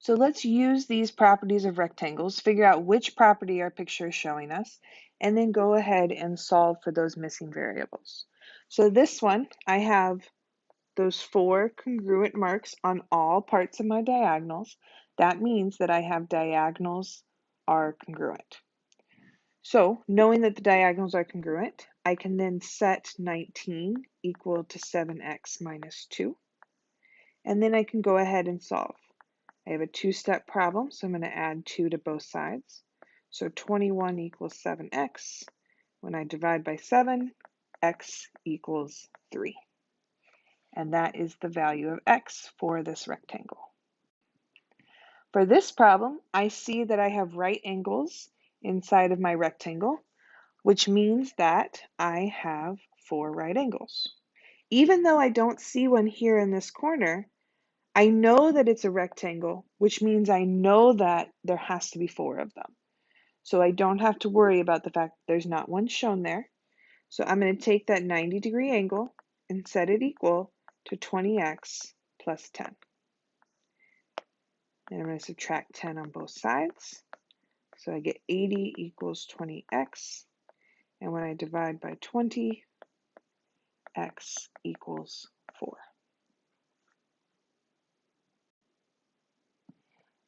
So let's use these properties of rectangles, figure out which property our picture is showing us, and then go ahead and solve for those missing variables. So this one, I have those 4 congruent marks on all parts of my diagonals. That means that I have diagonals are congruent. So knowing that the diagonals are congruent, I can then set 19 equal to 7x minus 2. And then I can go ahead and solve. I have a 2-step problem, so I'm going to add 2 to both sides. So 21 equals 7x. When I divide by 7, x equals 3. And that is the value of x for this rectangle. For this problem, I see that I have right angles inside of my rectangle, which means that I have 4 right angles. Even though I don't see one here in this corner, I know that it's a rectangle, which means I know that there has to be 4 of them. So I don't have to worry about the fact that there's not one shown there. So I'm going to take that 90-degree angle and set it equal to 20x plus 10. And I'm going to subtract 10 on both sides. So I get 80 equals 20x. And when I divide by 20, x equals 4.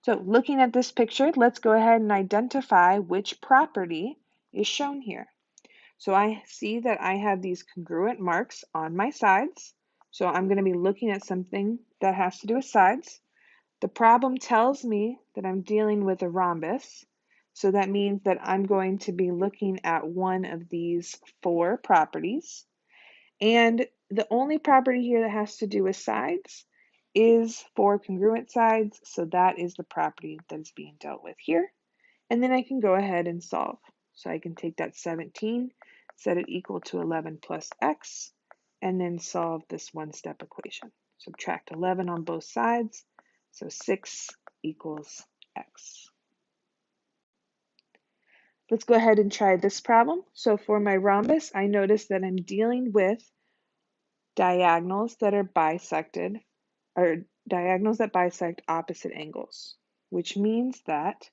So looking at this picture, let's go ahead and identify which property is shown here. So I see that I have these congruent marks on my sides. So I'm going to be looking at something that has to do with sides. The problem tells me that I'm dealing with a rhombus. So that means that I'm going to be looking at one of these 4 properties. And the only property here that has to do with sides is 4 congruent sides. So that is the property that is being dealt with here. And then I can go ahead and solve. So I can take that 17, set it equal to 11 plus x, and then solve this 1-step equation. Subtract 11 on both sides, so 6 equals x. Let's go ahead and try this problem. So for my rhombus, I notice that I'm dealing with diagonals that are bisected, or diagonals that bisect opposite angles, which means that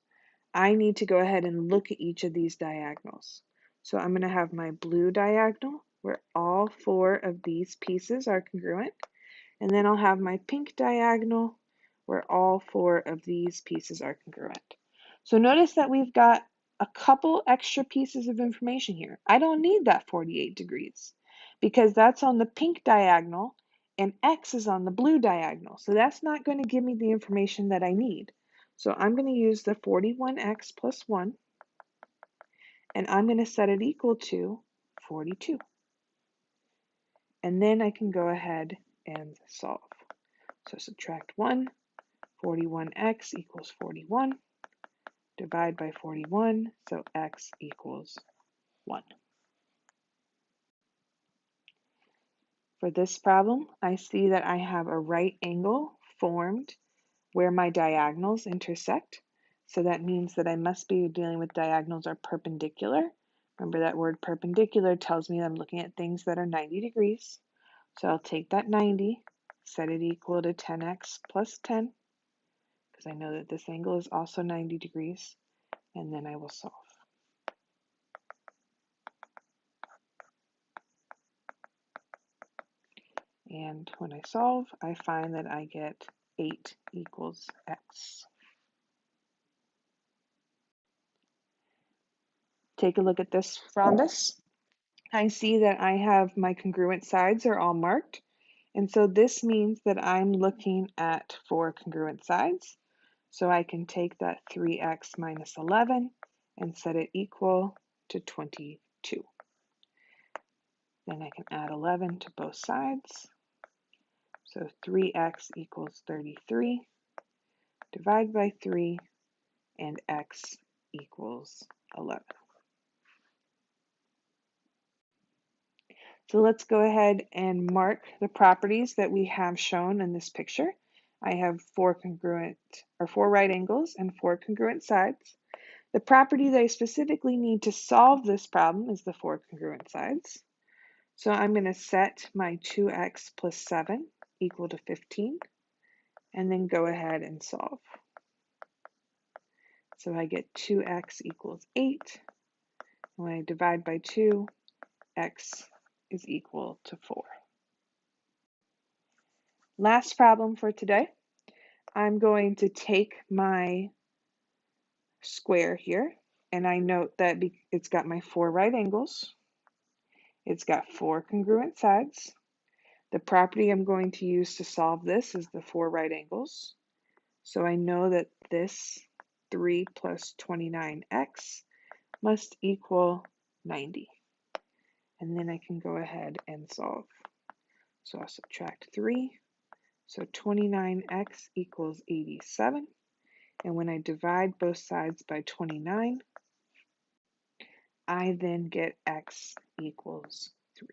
I need to go ahead and look at each of these diagonals. So I'm going to have my blue diagonal where all 4 of these pieces are congruent. And then I'll have my pink diagonal where all 4 of these pieces are congruent. So notice that we've got a couple extra pieces of information here. I don't need that 48 degrees because that's on the pink diagonal and x is on the blue diagonal. So that's not going to give me the information that I need. So I'm going to use the 41x plus 1, and I'm going to set it equal to 42. And then I can go ahead and solve. So subtract 1, 41x equals 41, divide by 41, so x equals 1. For this problem, I see that I have a right angle formed where my diagonals intersect. So that means that I must be dealing with diagonals are perpendicular. Remember that word perpendicular tells me that I'm looking at things that are 90 degrees. So I'll take that 90, set it equal to 10x plus 10, because I know that this angle is also 90 degrees, and then I will solve. And when I solve, I find that I get 8 equals x. Take a look at this rhombus. I see that I have my congruent sides are all marked. And so this means that I'm looking at 4 congruent sides. So I can take that 3x minus 11 and set it equal to 22. Then I can add 11 to both sides. So 3x equals 33. Divide by 3, and x equals 11. So let's go ahead and mark the properties that we have shown in this picture. I have 4 right angles and 4 congruent sides. The property that I specifically need to solve this problem is the 4 congruent sides. So I'm going to set my 2x plus 7 equal to 15, and then go ahead and solve. So I get 2x equals 8. When I divide by 2, x is equal to 4. Last problem for today. I'm going to take my square here, and I note that it's got my 4 right angles. It's got 4 congruent sides. The property I'm going to use to solve this is the 4 right angles. So I know that this 3 plus 29x must equal 90. And then I can go ahead and solve. So I'll subtract 3. So 29x equals 87. And when I divide both sides by 29, I then get x equals 3.